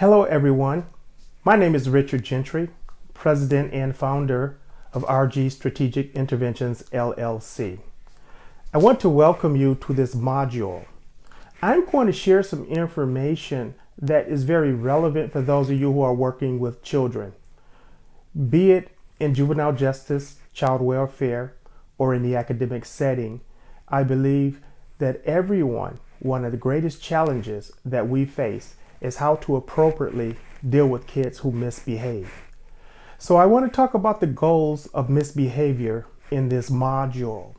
Hello everyone, my name is Richard Gentry, President and founder of RG Strategic Interventions LLC. I want to welcome you to this module. I'm going to share some information that is very relevant for those of you who are working with children, be it in juvenile justice, child welfare, or in the academic setting. I believe that one of the greatest challenges that we face is how to appropriately deal with kids who misbehave. So I want to talk about the goals of misbehavior in this module.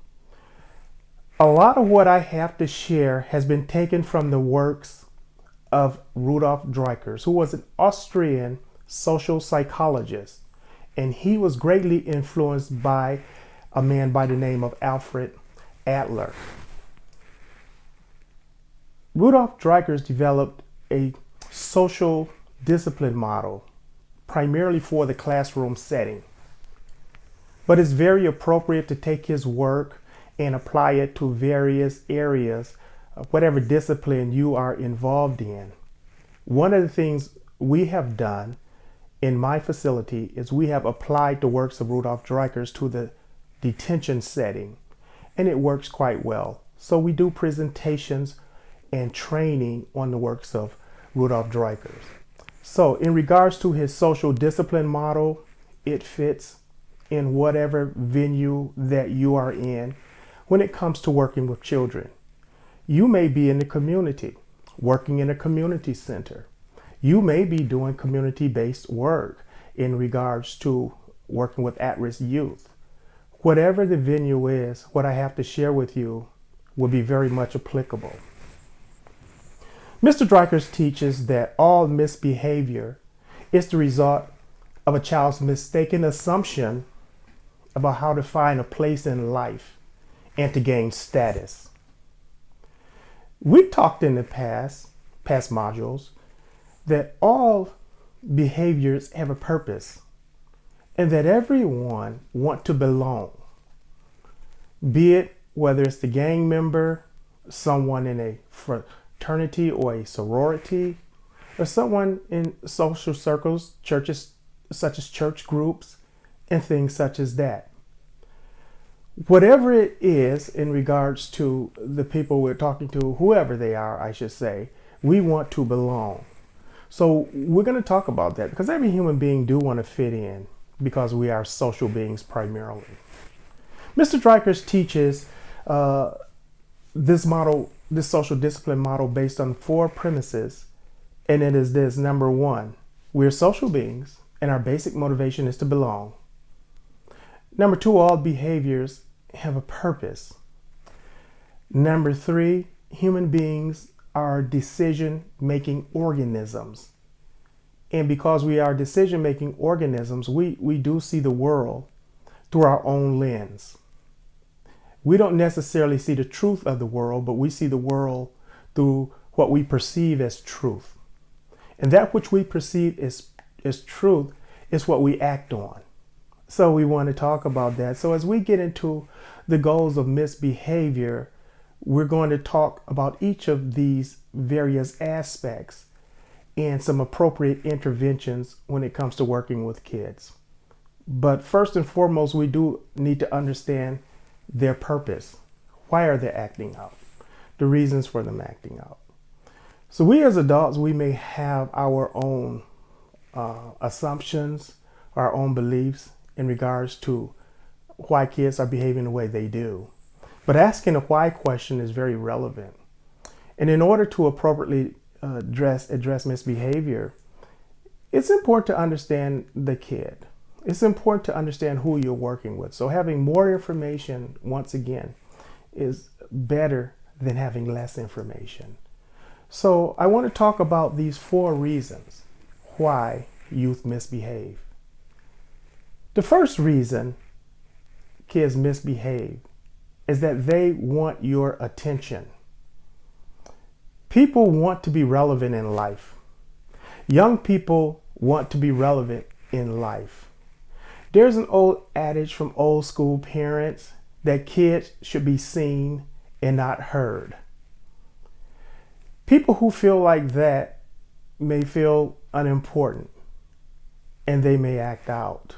A lot of what I have to share has been taken from the works of Rudolf Dreikurs, who was an Austrian social psychologist, and he was greatly influenced by a man by the name of Alfred Adler. Rudolf Dreikurs developed a social discipline model primarily for the classroom setting, but it's very appropriate to take his work and apply it to various areas of whatever discipline you are involved in. One of the things we have done in my facility is we have applied the works of Rudolf Dreikurs to the detention setting, and it works quite well. So we do presentations and training on the works of Rudolf Dreikurs. So in regards to his social discipline model, it fits in whatever venue that you are in when it comes to working with children. You may be in the community, working in a community center. You may be doing community-based work in regards to working with at-risk youth. Whatever the venue is, what I have to share with you will be very much applicable. Mr. Dreikurs teaches that all misbehavior is the result of a child's mistaken assumption about how to find a place in life and to gain status. We talked in the past modules, that all behaviors have a purpose and that everyone wants to belong, be it whether it's the gang member, someone in a fraternity or a sorority, or someone in social circles, churches such as church groups, and things such as that. Whatever it is in regards to the people we're talking to, whoever they are, I should say, we want to belong. So we're going to talk about that because every human being do want to fit in because we are social beings primarily. Mr. Dreikurs teaches this social discipline model based on 4 premises, and it is this. Number 1, we're social beings and our basic motivation is to belong. Number 2, all behaviors have a purpose. Number 3, human beings are decision-making organisms. And because we are decision-making organisms, we do see the world through our own lens. We don't necessarily see the truth of the world, but we see the world through what we perceive as truth. And that which we perceive as truth is what we act on. So we want to talk about that. So as we get into the goals of misbehavior, we're going to talk about each of these various aspects and some appropriate interventions when it comes to working with kids. But first and foremost, we do need to understand their purpose. Why are they acting out? The reasons for them acting out. So we as adults, we may have our own assumptions, our own beliefs in regards to why kids are behaving the way they do. But asking a why question is very relevant. And in order to appropriately address misbehavior, it's important to understand the kid. It's important to understand who you're working with. So having more information, once again, is better than having less information. So I want to talk about these 4 reasons why youth misbehave. The first reason kids misbehave is that they want your attention. People want to be relevant in life. Young people want to be relevant in life. There's an old adage from old school parents that kids should be seen and not heard. People who feel like that may feel unimportant and they may act out.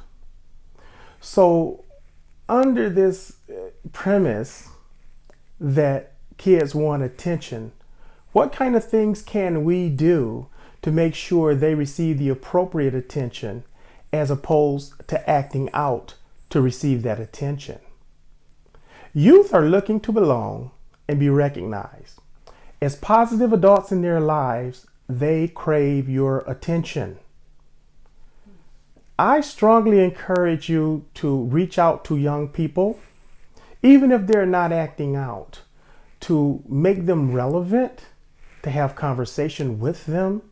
So under this premise that kids want attention, what kind of things can we do to make sure they receive the appropriate attention as opposed to acting out to receive that attention? Youth are looking to belong and be recognized. As positive adults in their lives, they crave your attention. I strongly encourage you to reach out to young people, even if they're not acting out, to make them relevant, to have conversation with them,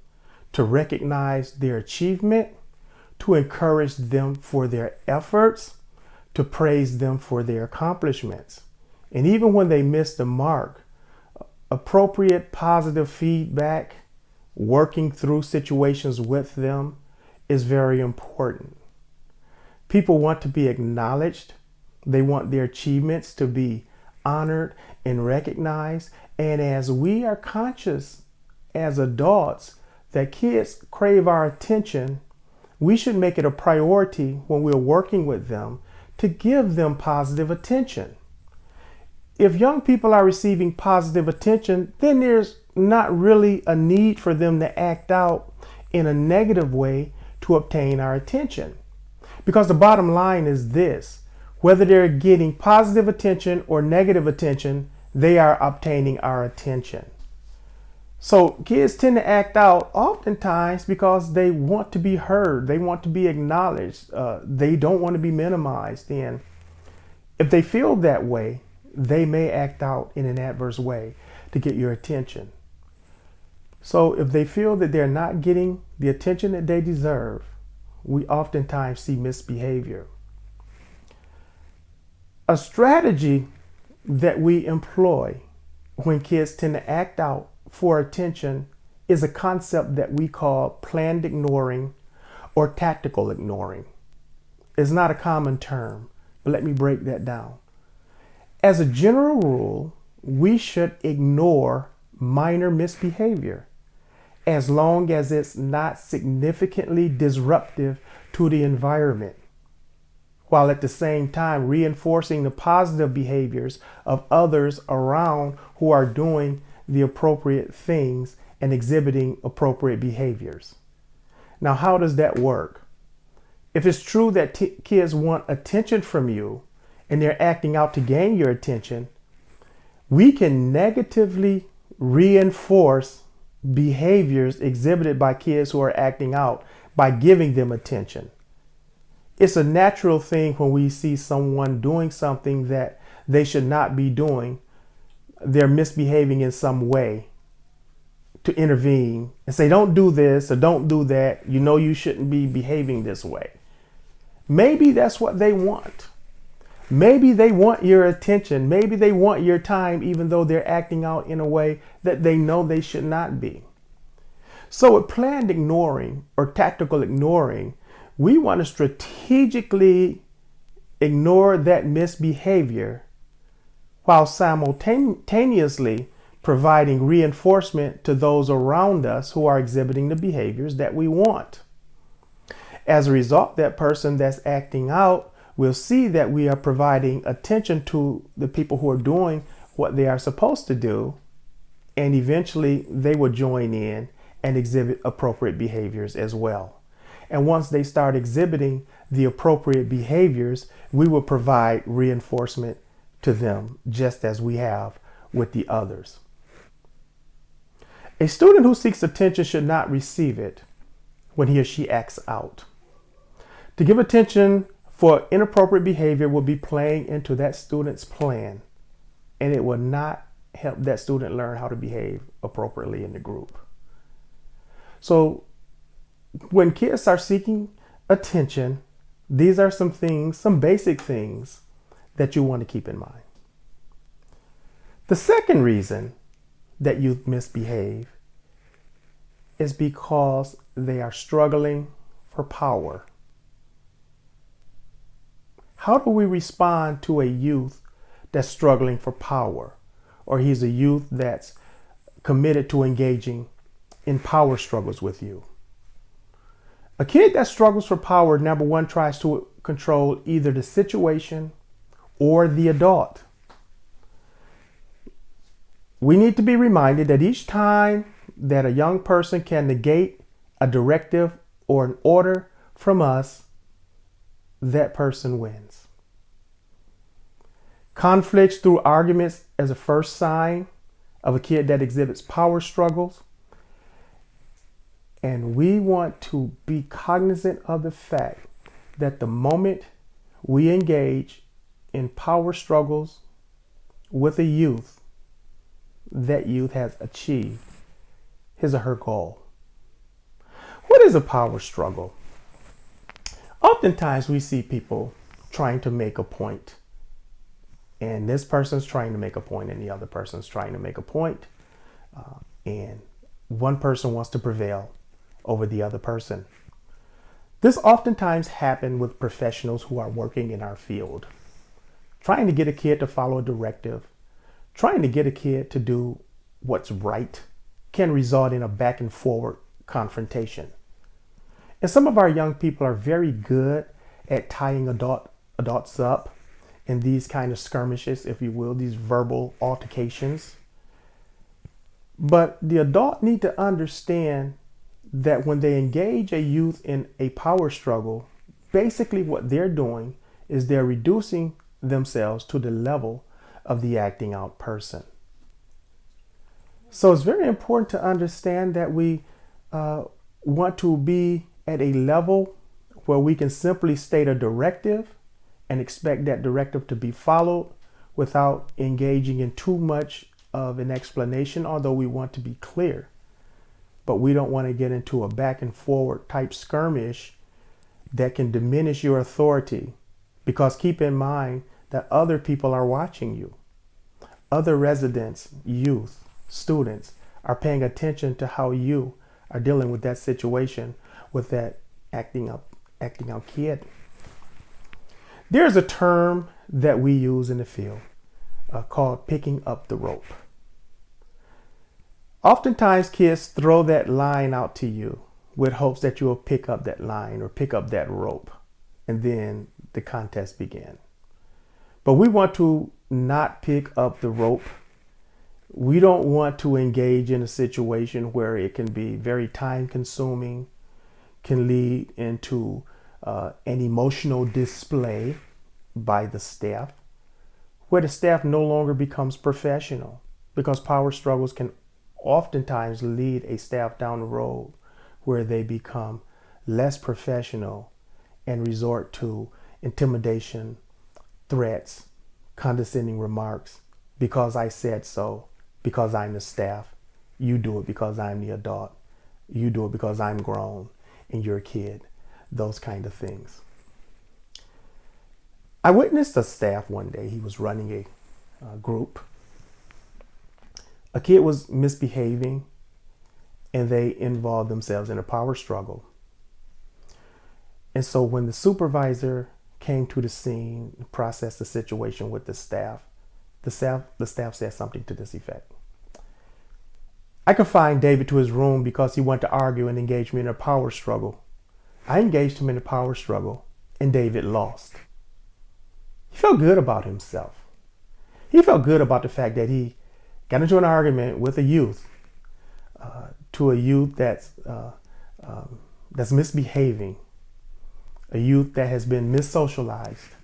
to recognize their achievement, to encourage them for their efforts, to praise them for their accomplishments. And even when they miss the mark, appropriate positive feedback, working through situations with them is very important. People want to be acknowledged. They want their achievements to be honored and recognized. And as we are conscious as adults that kids crave our attention, we should make it a priority when we're working with them to give them positive attention. If young people are receiving positive attention, then there's not really a need for them to act out in a negative way to obtain our attention. Because the bottom line is this: whether they're getting positive attention or negative attention, they are obtaining our attention. So kids tend to act out oftentimes because they want to be heard, they want to be acknowledged, they don't want to be minimized. And if they feel that way, they may act out in an adverse way to get your attention. So if they feel that they're not getting the attention that they deserve, we oftentimes see misbehavior. A strategy that we employ when kids tend to act out for attention is a concept that we call planned ignoring or tactical ignoring. It's not a common term, but let me break that down. As a general rule, we should ignore minor misbehavior as long as it's not significantly disruptive to the environment, while at the same time reinforcing the positive behaviors of others around who are doing the appropriate things and exhibiting appropriate behaviors. Now, how does that work? If it's true that kids want attention from you and they're acting out to gain your attention, we can negatively reinforce behaviors exhibited by kids who are acting out by giving them attention. It's a natural thing when we see someone doing something that they should not be doing, they're misbehaving in some way, to intervene and say, don't do this or don't do that. You know you shouldn't be behaving this way. Maybe that's what they want. Maybe they want your attention. Maybe they want your time, even though they're acting out in a way that they know they should not be. So with planned ignoring or tactical ignoring, we want to strategically ignore that misbehavior while simultaneously providing reinforcement to those around us who are exhibiting the behaviors that we want. As a result, that person that's acting out will see that we are providing attention to the people who are doing what they are supposed to do, and eventually they will join in and exhibit appropriate behaviors as well. And once they start exhibiting the appropriate behaviors, we will provide reinforcement to them, just as we have with the others. A student who seeks attention should not receive it when he or she acts out. To give attention for inappropriate behavior will be playing into that student's plan, and it will not help that student learn how to behave appropriately in the group. So when kids are seeking attention, these are some things, some basic things that you want to keep in mind. The second reason that youth misbehave is because they are struggling for power. How do we respond to a youth that's struggling for power, or he's a youth that's committed to engaging in power struggles with you? A kid that struggles for power, number one, tries to control either the situation or the adult. We need to be reminded that each time that a young person can negate a directive or an order from us, that person wins. Conflicts through arguments as a first sign of a kid that exhibits power struggles. And we want to be cognizant of the fact that the moment we engage in power struggles with a youth, that youth has achieved his or her goal. What is a power struggle? Oftentimes we see people trying to make a point, and this person's trying to make a point and the other person's trying to make a point, and one person wants to prevail over the other person. This oftentimes happens with professionals who are working in our field, trying to get a kid to follow a directive, trying to get a kid to do what's right can result in a back and forward confrontation. And some of our young people are very good at tying adults up in these kind of skirmishes, if you will, these verbal altercations. But the adult need to understand that when they engage a youth in a power struggle, basically what they're doing is they're reducing themselves to the level of the acting out person. So it's very important to understand that we want to be at a level where we can simply state a directive and expect that directive to be followed without engaging in too much of an explanation, although we want to be clear. But we don't want to get into a back and forward type skirmish that can diminish your authority, because keep in mind that other people are watching you. Other residents, youth, students are paying attention to how you are dealing with that situation, with that acting out kid. There's a term that we use in the field called picking up the rope. Oftentimes kids throw that line out to you with hopes that you will pick up that line or pick up that rope, and then the contest begins. But we want to not pick up the rope. We don't want to engage in a situation where it can be very time consuming, can lead into an emotional display by the staff, where the staff no longer becomes professional, because power struggles can oftentimes lead a staff down the road where they become less professional and resort to intimidation, threats, condescending remarks. Because I said so, because I'm the staff. You do it because I'm the adult. You do it because I'm grown and you're a kid. Those kind of things. I witnessed a staff one day. He was running a group. A kid was misbehaving and they involved themselves in a power struggle. And so when the supervisor came to the scene and processed the situation with the staff said something to this effect: I confined David to his room because he wanted to argue and engage me in a power struggle. I engaged him in a power struggle and David lost. He felt good about himself. He felt good about the fact that he got into an argument with a youth, to a youth that's misbehaving, a youth that has been missocialized.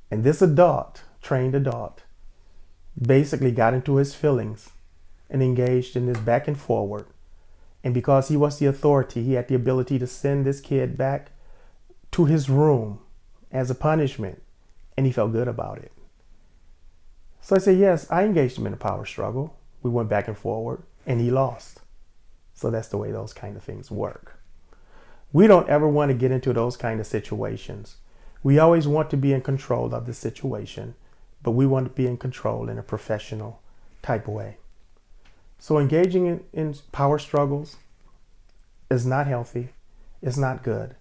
And this adult, trained adult, basically got into his feelings and engaged in this back and forward. And because he was the authority, he had the ability to send this kid back to his room as a punishment. And he felt good about it. So I said, yes, I engaged him in a power struggle. We went back and forward and he lost. So that's the way those kind of things work. We don't ever want to get into those kind of situations. We always want to be in control of the situation, but we want to be in control in a professional type of way. So engaging in power struggles is not healthy. It's not good.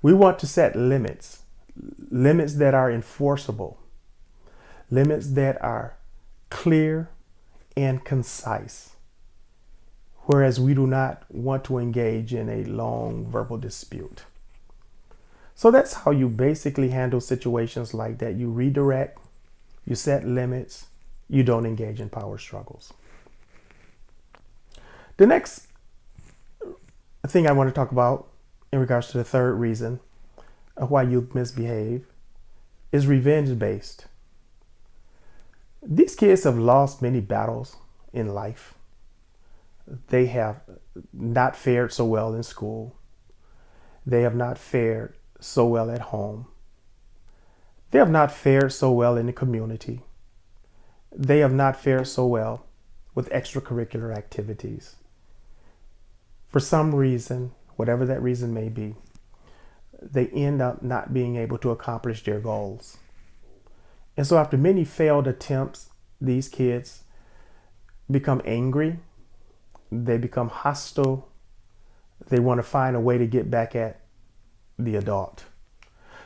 We want to set limits that are enforceable, limits that are clear and concise, whereas we do not want to engage in a long verbal dispute. So that's how you basically handle situations like that. You redirect, you set limits, you don't engage in power struggles. The next thing I want to talk about in regards to the third reason of why youth misbehave is revenge based. These kids have lost many battles in life. They have not fared so well in school. They have not fared so well at home. They have not fared so well in the community. They have not fared so well with extracurricular activities. For some reason, whatever that reason may be, they end up not being able to accomplish their goals. And so after many failed attempts, these kids become angry. They become hostile. They want to find a way to get back at the adult.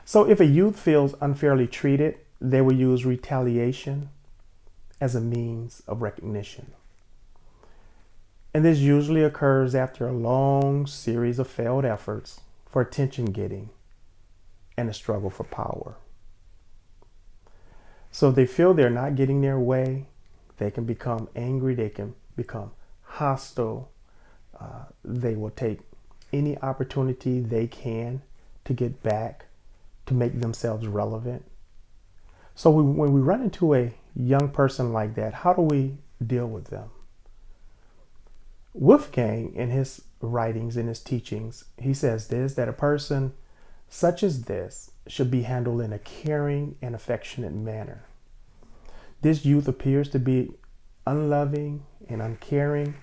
So if a youth feels unfairly treated, they will use retaliation as a means of recognition. And this usually occurs after a long series of failed efforts for attention getting and a struggle for power. So if they feel they're not getting their way, they can become angry, they can become hostile. They will take any opportunity they can to get back, to make themselves relevant. So when we run into a young person like that, how do we deal with them? Wolfgang, in his writings, in his teachings, he says this, that a person such as this should be handled in a caring and affectionate manner. This youth appears to be unloving and uncaring,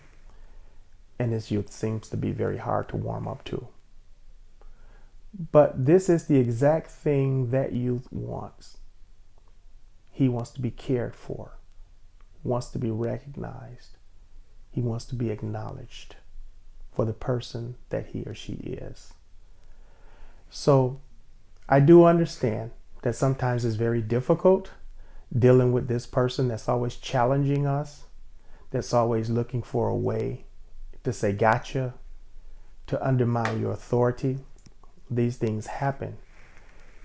and this youth seems to be very hard to warm up to. But this is the exact thing that youth wants. He wants to be cared for, wants to be recognized. He wants to be acknowledged for the person that he or she is. So I do understand that sometimes it's very difficult dealing with this person that's always challenging us, that's always looking for a way to say gotcha, to undermine your authority. These things happen.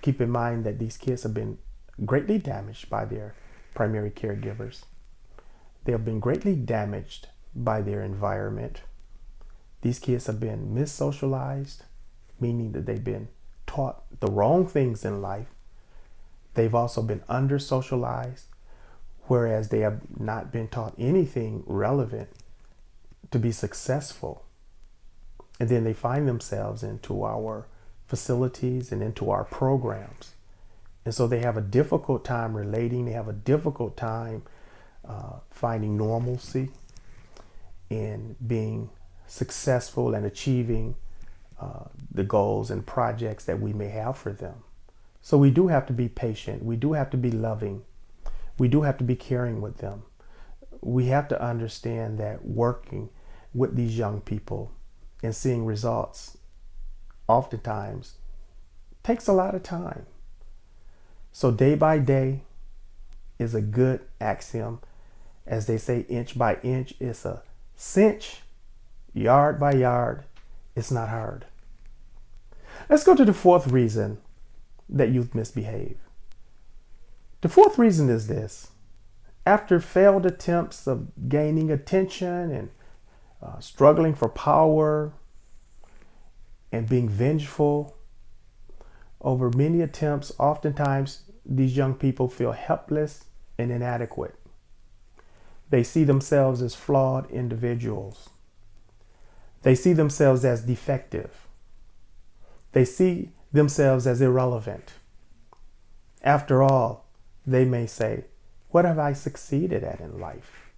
Keep in mind that these kids have been greatly damaged by their primary caregivers. They have been greatly damaged by their environment. These kids have been mis-socialized, meaning that they've been taught the wrong things in life. They've also been under-socialized, whereas they have not been taught anything relevant to be successful. And then they find themselves into our facilities and into our programs. And so they have a difficult time relating. They have a difficult time finding normalcy in being successful and achieving the goals and projects that we may have for them. So we do have to be patient. We do have to be loving. We do have to be caring with them. We have to understand that working with these young people and seeing results oftentimes takes a lot of time. So day by day is a good axiom. As they say, inch by inch is a cinch. Yard by yard, it's not hard. Let's go to the fourth reason that youth misbehave. The fourth reason is this. After failed attempts of gaining attention and struggling for power and being vengeful, over many attempts, oftentimes these young people feel helpless and inadequate. They see themselves as flawed individuals. They see themselves as defective. They see themselves as irrelevant. After all, they may say, what have I succeeded at in life?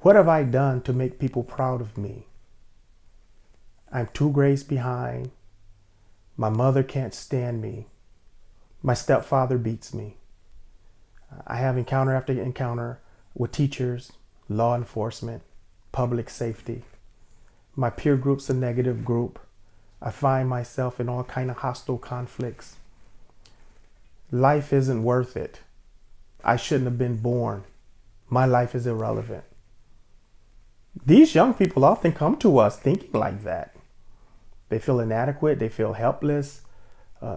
What have I done to make people proud of me? I'm 2 grades behind. My mother can't stand me. My stepfather beats me. I have encounter after encounter with teachers, law enforcement, public safety. My peer group's a negative group. I find myself in all kind of hostile conflicts. Life isn't worth it. I shouldn't have been born. My life is irrelevant. These young people often come to us thinking like that. They feel inadequate, they feel helpless,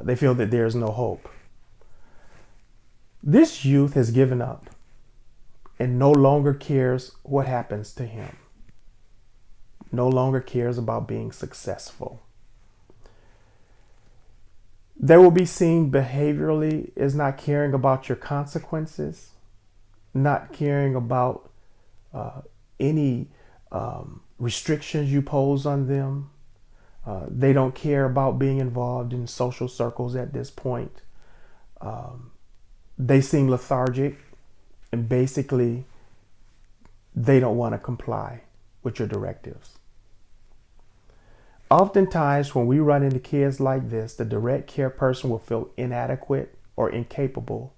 they feel that there's no hope. This youth has given up and no longer cares what happens to him, no longer cares about being successful. They will be seen behaviorally as not caring about your consequences, not caring about any restrictions you pose on them. They don't care about being involved in social circles at this point. They seem lethargic, and basically they don't want to comply with your directives. Oftentimes when we run into kids like this, the direct care person will feel inadequate or incapable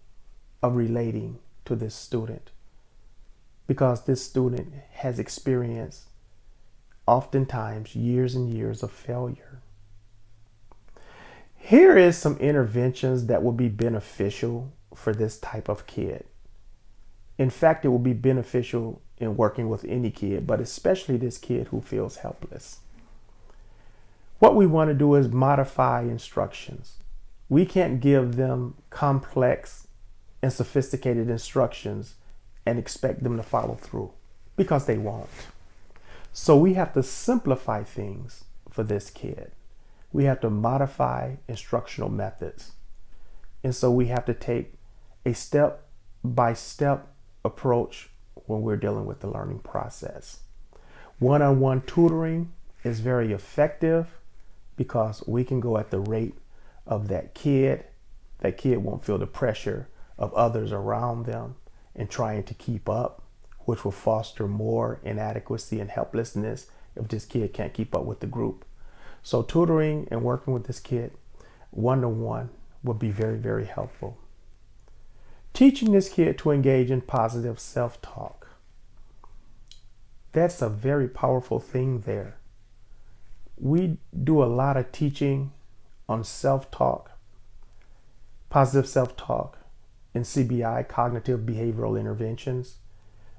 of relating to this student because this student has experienced oftentimes years and years of failure. Here is some interventions that will be beneficial for this type of kid. In fact, it will be beneficial in working with any kid, but especially this kid who feels helpless. What we want to do is modify instructions. We can't give them complex and sophisticated instructions and expect them to follow through because they won't. So we have to simplify things for this kid. We have to modify instructional methods. And so we have to take a step-by-step approach when we're dealing with the learning process. One-on-one tutoring is very effective because we can go at the rate of that kid. That kid won't feel the pressure of others around them and trying to keep up, which will foster more inadequacy and helplessness if this kid can't keep up with the group. So tutoring and working with this kid one-to-one will be very, very helpful. Teaching this kid to engage in positive self-talk. That's a very powerful thing there. We do a lot of teaching on self-talk, positive self-talk, in CBI, cognitive behavioral interventions.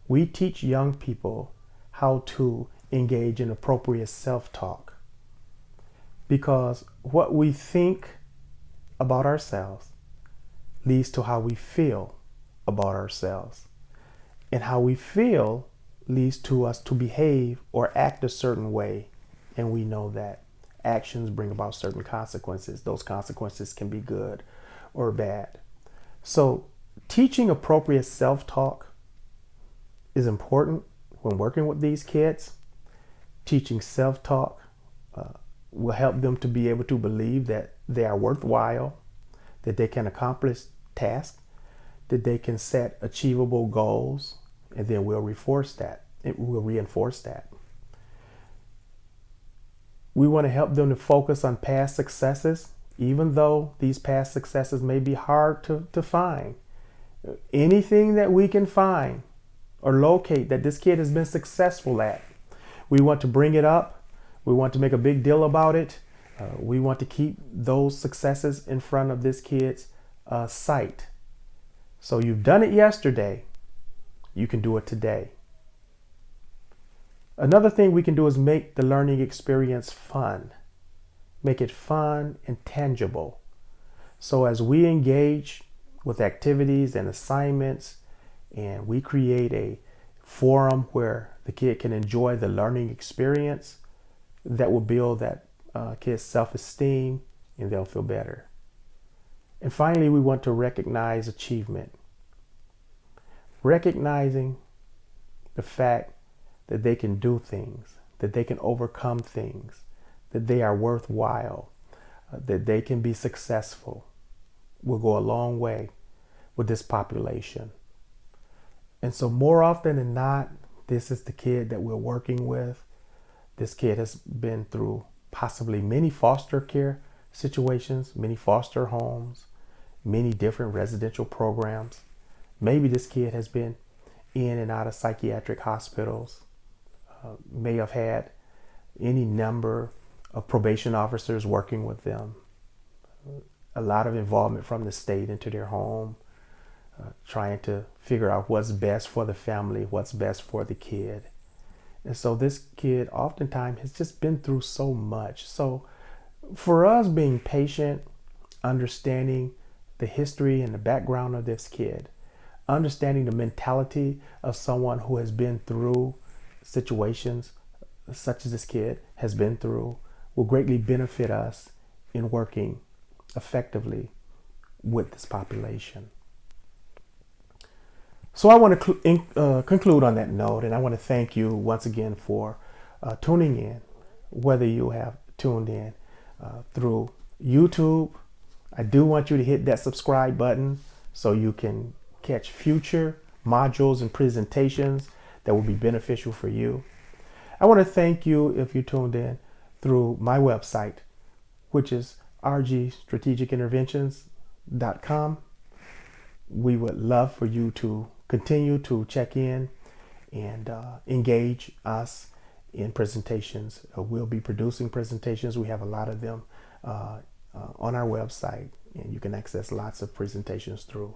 We teach young people how to engage in appropriate self-talk because what we think about ourselves leads to how we feel about ourselves, and how we feel leads to us to behave or act a certain way. And we know that actions bring about certain consequences. Those consequences can be good or bad. So teaching appropriate self-talk is important when working with these kids. Teaching self-talk will help them to be able to believe that they are worthwhile, that they can accomplish tasks, that they can set achievable goals, and then we'll reinforce that. It will reinforce that. We want to help them to focus on past successes, even though these past successes may be hard to find. Anything that we can find or locate that this kid has been successful at, we want to bring it up. We want to make a big deal about it. We want to keep those successes in front of this kid's sight. So you've done it yesterday, you can do it today. Another thing we can do is make the learning experience fun. Make it fun and tangible. So as we engage with activities and assignments, and we create a forum where the kid can enjoy the learning experience, that will build that kid's self-esteem and they'll feel better. And finally, we want to recognize achievement. Recognizing the fact that they can do things, that they can overcome things, that they are worthwhile, that they can be successful will go a long way with this population. And so more often than not, this is the kid that we're working with. This kid has been through possibly many foster care situations, many foster homes, many different residential programs. Maybe this kid has been in and out of psychiatric hospitals, may have had any number of probation officers working with them, a lot of involvement from the state into their home, trying to figure out what's best for the family, what's best for the kid. And so this kid oftentimes has just been through so much. So for us, being patient, understanding the history and the background of this kid, understanding the mentality of someone who has been through situations such as this kid has been through, will greatly benefit us in working effectively with this population. So I want to conclude on that note, and I want to thank you once again for tuning in, whether you have tuned in through YouTube. I do want you to hit that subscribe button so you can catch future modules and presentations that will be beneficial for you. I want to thank you if you tuned in through my website, which is RG Strategic Interventions.com. We would love for you to continue to check in and engage us in presentations. We'll be producing presentations. We have a lot of them on our website, and you can access lots of presentations through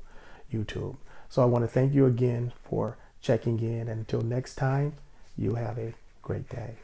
YouTube. So I want to thank you again for checking in, and until next time, you have a great day.